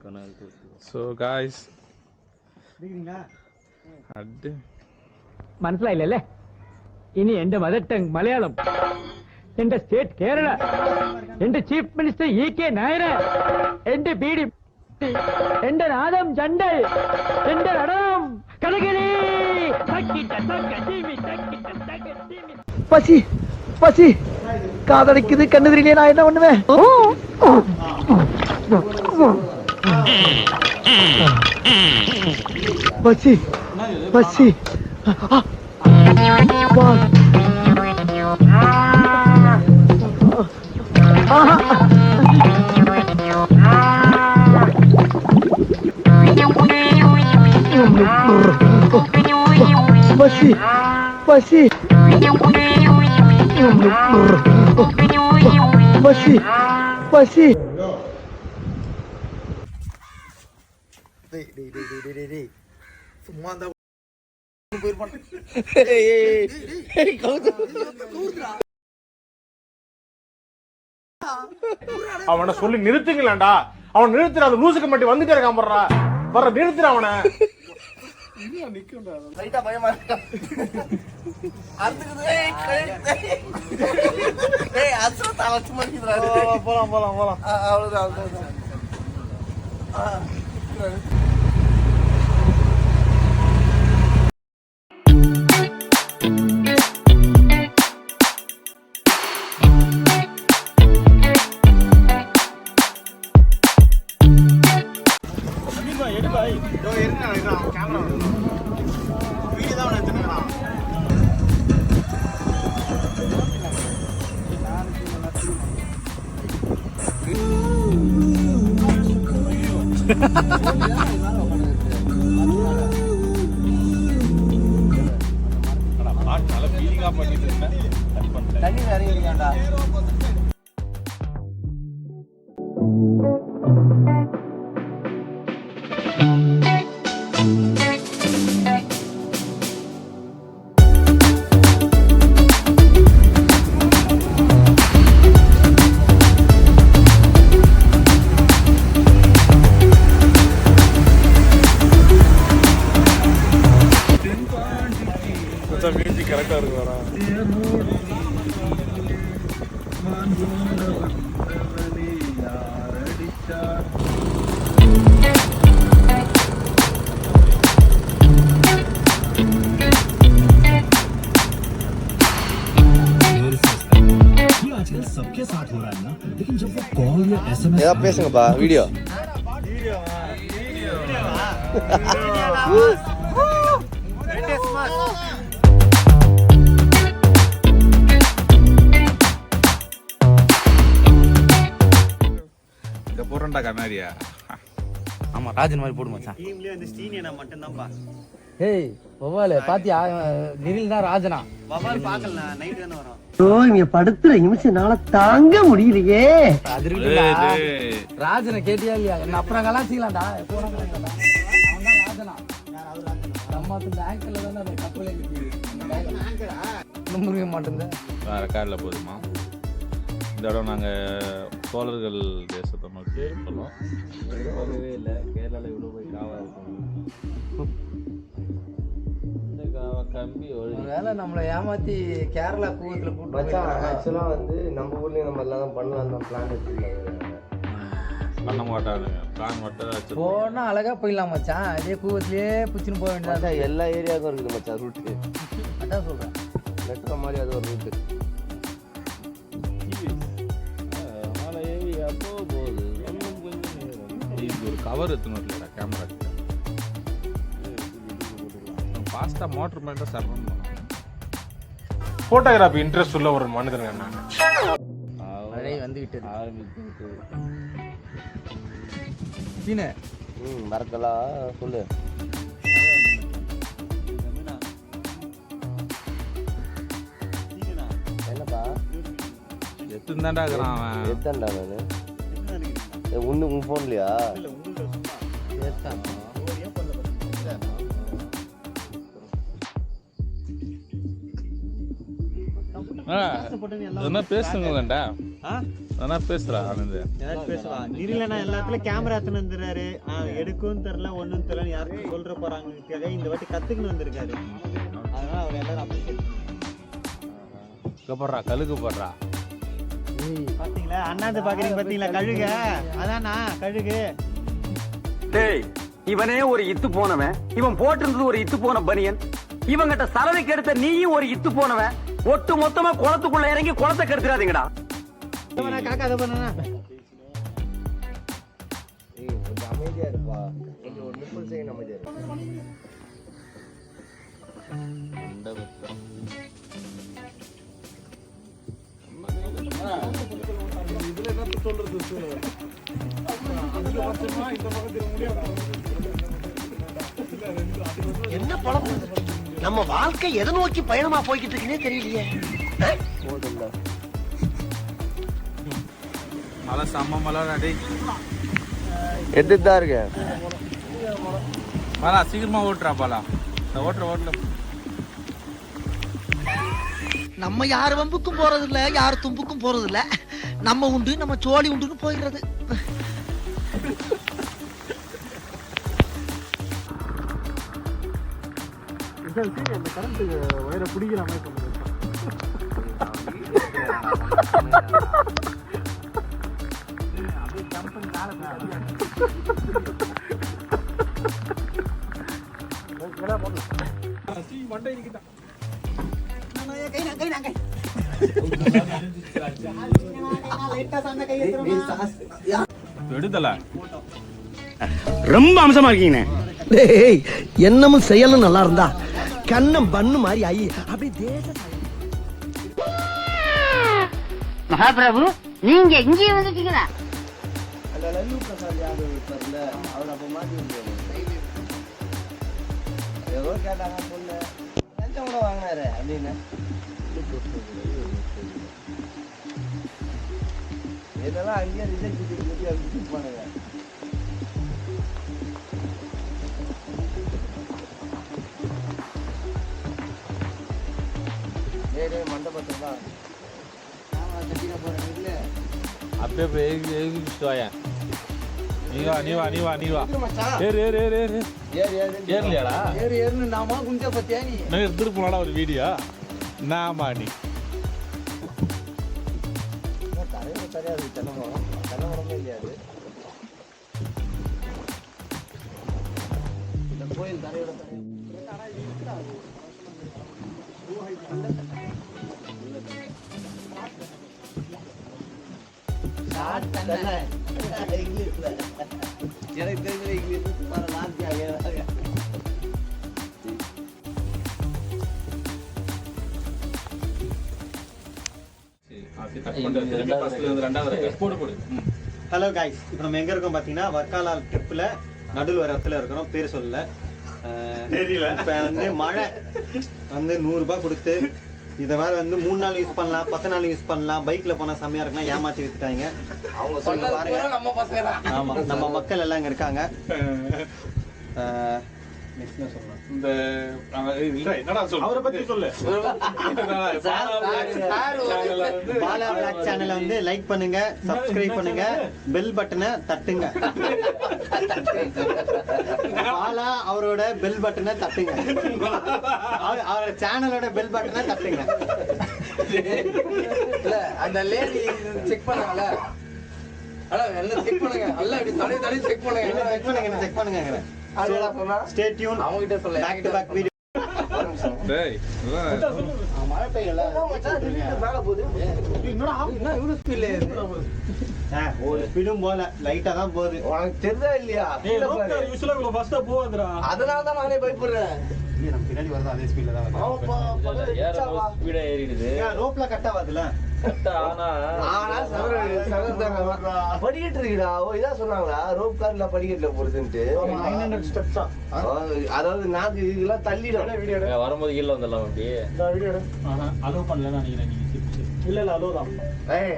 So guys, മനസ്സിലായില്ലല്ലേ? ഇനി എന്റെ mother tongue Malayalam, എന്റെ സ്റ്റേറ്റ് കേരള, എന്റെ ചീഫ് മിനിസ്റ്റർ EK നായർ, എന്റെ ബീഡി, എന്റെ നാദം ചണ്ടൽ, എന്റെ നടനം കടകലി. பசி பசி காதடிக்குது, கண்ணு தெரியலையே, நான் என்ன பண்ணுவேன்? பசி பசி பசி பசி பசி பசி. சும்மா அவனை சொல்லி நிறுத்துங்களேன்டா. அவன் நிறுத்துற, அந்த லூசுக்கு மட்டும் வந்துட்டே இருக்கான். வர்ற நிறுத்துற அவனை. பயமா இருக்கா? போலாம் போலாம் போலாம். அவ்வளவுதான். தண்ணி இறங்கிருக்காண்டா. மியூசிக் கரெக்டா இருக்கு. வரா सबके साथ हो रहा है ना, लेकिन जब वो कॉल या SMS பேசுங்கப்பா. வீடியோ இங்க போறேன்டா கண்ணாடியா. ஆமா, ராஜன் மாதிரி போடு மச்சான். டீம்லயே வந்து ஸ்டீனியனா மட்டும் தான்ப்பா. ஏய் வவால பாத்தியா, நிரில் தான் ராஜனா. வவால் பார்க்கல, நைட் தான வரோம். இங்க படுத்துற நிமிஷம்னால தாங்க முடியலையே. ராஜனை கேட்டியா இல்லையா? என்ன அப்புறம் கலாச்சிக்கலாம்டா. போன கலாச்சிக்கலாம்டா. அவன் தான் ராஜனா. நம்ம இந்த ஆங்கர்ல தான அந்த கப்பலே நிக்குது. அந்த ஆங்கரா நம்புறவே மாட்டேங்குது. வேற கார்ல போதுமா? இந்த இடம் நாங்கள் சோழர்கள் தேசத்தை நோக்கி போகிறோம். போகவே இல்லை. கேரளாவில் இவ்வளோ போய் காவா இருக்கும். இந்த காவா கம்பி வேலை நம்மளை ஏமாற்றி கேரளா கூவத்தில் கூட்டு. ஆக்சுவலாக வந்து நம்ம ஊர்லேயும் நம்ம எல்லாம் பண்ணலாம் தான் பிளான் வச்சுருக்காங்க. பண்ண மாட்டானுங்க. பிளான் மட்டும் போனால் அழகாக போயிடலாம் மச்சான். அதே கூவத்திலேயே பிடிச்சின்னு போக வேண்டியதா. எல்லா ஏரியாவுக்கும் இருக்குது மச்சான் ரூட்டு. அதான் சொல்கிறேன். மெட்ரோ மாதிரி அது ஒரு ரூட்டு. மழை ஏவி அப்போ போகுது. இது ஒரு கவர் எடுத்துன்னு வரலடா கேமராக்கு. ஃபாஸ்ட்டாக மோட்டர் மேலே சர்வம் போட்டோகிராஃபி இன்ட்ரெஸ்ட் உள்ள ஒரு மனிதன் நான். மழை வந்துவிட்டது. ஆரம்பிச்சு சீனே மறக்கலாம் சொல்லு. என்னப்பா எத்துந்தாண்டா இருக்கிறான் அவன். எத்தான்டா நான் ஒன்று உன் ஃபோன்லையா? என்ன பேசுங்களேன்டா. ஆனா பேசுறா ஆனந்த். ஏதாச்சும் பேசுவா. திடீர்னு எல்லா இடத்துல கேமரா எடுத்துன்னு வந்துடுறாரு. எடுக்கும் தெரியல ஒன்றும் தெரியல யாருக்கும் சொல்ற போறாங்க. இந்த வாட்டி கத்துக்கின்னு வந்திருக்காரு. அதனால அவர் எல்லாரும் அப்ரிஷியேட் போடுறா கழுகு போடுறா. பாத்தீங்களா அண்ணாந்து பாக்குறீங்க பாத்தீங்களா கழுக அதானா கழுகு. டேய் இவனே ஒரு இத்து போனவன், இவன் போட்டிருந்தது ஒரு இத்து போன பனியன், இவங்கிட்ட சலவை கெடுத்த நீயும் ஒரு இத்து போனவன், ஒட்டு மொத்தமா குளத்துக்குள்ள இறங்கி குளத்தை கெடுத்துறாதீங்கடா. காக்கா அதை பண்ணா கொஞ்சம் அமைதியா இருப்பா, கொஞ்சம் ஒரு 30 செகண்ட் அமைதியா இருப்பா. இதுல என்ன சொல்றது என்ன பழப்பு நம்ம வாழ்க்கை எதை நோக்கி பயணமா போய்கிட்டு இருக்குன்னே தெரியலையே. மழை செம்ம மழை அடி. எடுத்துட்டு தான் இருக்கேன். பாலா சீக்கிரமா ஓட்டுறா பாலா. ஓட்டுற நம்ம யார் வம்புக்கும் போறது இல்ல, யார் தும்புக்கும் போறது இல்ல. நம்ம உண்டு நம்ம சோழி உண்டுன்னு போயிடுறது. அந்த கரண்ட் வயரை பிடிக்கிற மாதிரி பண்ணுறது. எடுத்தல ரொம்ப அம்சமா இருக்கீங்க. டேய் என்னமும் செயலும் நல்லா இருந்தா கண்ணம் பண்ணு மாதிரி ஆயி அப்படி தேச மகாபிரபு நீங்க இங்கே வந்துட்டீங்களா? அந்த லல்லு பிரசாத் யாதவ் இருப்பார்ல, அவர் அப்ப மாட்டி இருந்தாரு. ஏதோ கேட்டாங்க பொண்ணு லஞ்சம் கூட வாங்கினாரு அப்படின்னு. இதெல்லாம் அங்கேயே ரிஜெக்ட் பண்ணி அப்படி பண்ணுங்க. மண்டபத்தில் தான் அப்பே போய் நீ வா ஏறு ஏறலையாடா? ஏறு நாம குஞ்ச பத்தியா நீ நான் எடுத்துட்டு போனாடா ஒரு வீடியோ. நாமா நீ தரையோட சரியாது. தென்னமரமே இல்லையாது. இந்த கோயில் தரையோட இங்கிலீஷ்ல எனக்கு தெரிஞ்ச இங்கிலீஷ் லாஸ்ட் ஆகிய ஹலோ கைஸ், இப்போ நம்ம எங்க இருக்கோம் பாத்தீங்கன்னா வர்க்காலா ட்ரிப்ல நடுவில் வர இடத்துல இருக்கிறோம். பேர் சொல்லல தெரியல. இப்போ வந்து மழை வந்து 100 ரூபாய் கொடுத்து இதை வேற வந்து 3 நாள் யூஸ் பண்ணலாம், 10 நாள் யூஸ் பண்ணலாம், பைக்ல போனா செம்மையா இருக்கலாம் ஏமாத்தி வித்துட்டாங்க. அவங்க சொல்ல பாருங்க. நம்ம பசங்க ஆமா நம்ம மக்கள் எல்லாம் இங்க இருக்காங்க. இந்த என்னடா சொல்லு அவரை பத்தி சொல்லு. பாலா பிளாக் சேனலை வந்து லைக் பண்ணுங்க, சப்ஸ்கிரைப் பண்ணுங்க, பெல் பட்டனை தட்டுங்க. பாலா அவரோட பெல் பட்டனை தட்டுங்க, அவரோட சேனலோட பெல் பட்டனை தட்டுங்க. இல்ல அந்த லேடி செக் பண்ணாங்கல, அட எல்லாம் செக் பண்ணுங்க, எல்லாம் இப்படி தடவி செக் பண்ணுங்க, செக் பண்ணுங்க. Stay tuned. அவங்க கிட்ட சொல்ல Back to back video. டேய் மழை பெய்யல மேல போகுது. என்ன இவ்வளவு ஸ்பீட்ல ஒரு ஸ்பீடும் போல, லைட்டா தான் போகுது. உனக்கு தெரிஞ்சா இல்லையா? அதனால தான் நானே பயப்படுறேன். நம்ம பின்னாடி வருது அதே ஸ்பீட்ல தான் ரோப்ல கட் ஆகாதுல. படிக்கட்டு இருக்குடா. இதான் சொன்னாங்களா ரோப் கார்ல படிக்கட்டுல போறதுன்ட்டு. 900 ஸ்டெப்ஸா. அதாவது நாக்கு இதெல்லாம் தள்ளிடும். வரும்போது கீழே வந்துடலாம். அப்படி அலோவ் பண்ணல நினைக்கிறேன். இல்ல அலோவ் தான்.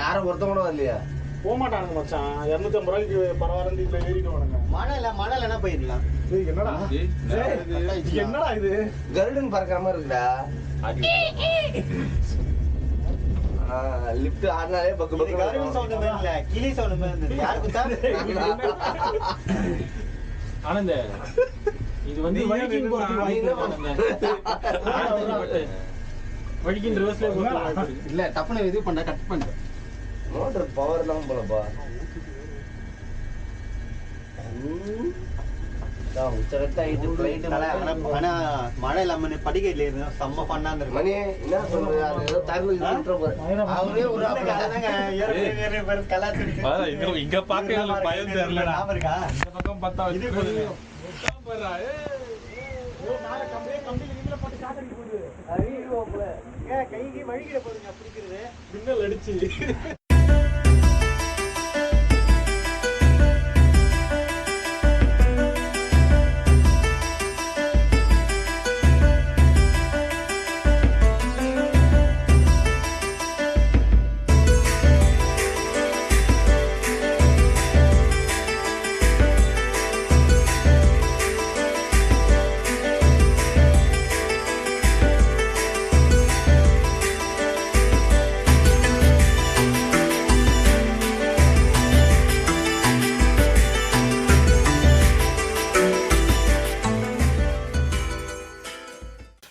யாரும் ஒருத்தவங்க கூட வரலையா? போக மாட்டானுங்க மச்சான். 250 ரூபாய்க்கு பரவாயில்ல இதுல ஏறிட்டு வாங்க. மழை என்ன போயிடலாம். என்னடா என்னடா இது? கருடன் பறக்காம இருக்குடா. லிஃப்ட் ஆடினாலே பக்கு இது கரும்பு சவுண்ட் மாதிரி இல்ல, கிளி சவுண்ட் மாதிரி இருந்தது. யார் குத்தா? ஆனந்த இது வந்து வழிக்கின் போட்டு வழிக்கின் ரிவர்ஸ்ல இல்ல டப்புனு இது பண்ண கட் பண்ணு. மோட்டர் பவர் இல்லாம போலப்பா. உச்சகட்ட ஆயிட்டு பிளைட் ஆனா மழை இல்லாம படிக்கட்டுல இருந்தா செம்ம பண்ணா இருந்திருக்கும். மணி என்ன சொல்றது, அது ஏதோ தரல சொல்ற போற அவரே ஒரு இங்க பாக்க பயம் தெரியலடா. இருக்கா இந்த பக்கம் பார்த்தா இது கைக்கு வழிகிட போடுங்க பிடிக்கிறது மின்னல் அடிச்சு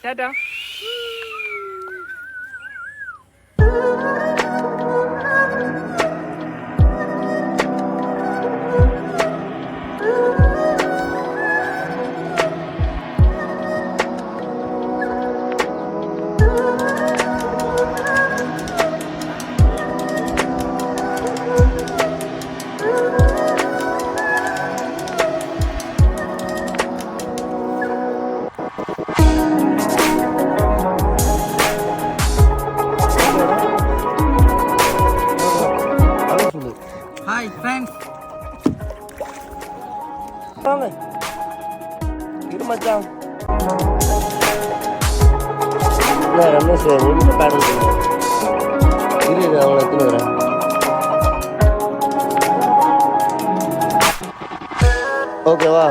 டாடா. Hi friends. வாங்க இரு மச்சான். ரமேஷ் ஒன்று பேடல் இரு அவங்களை எத்தனை வரேன். ஓகேவா?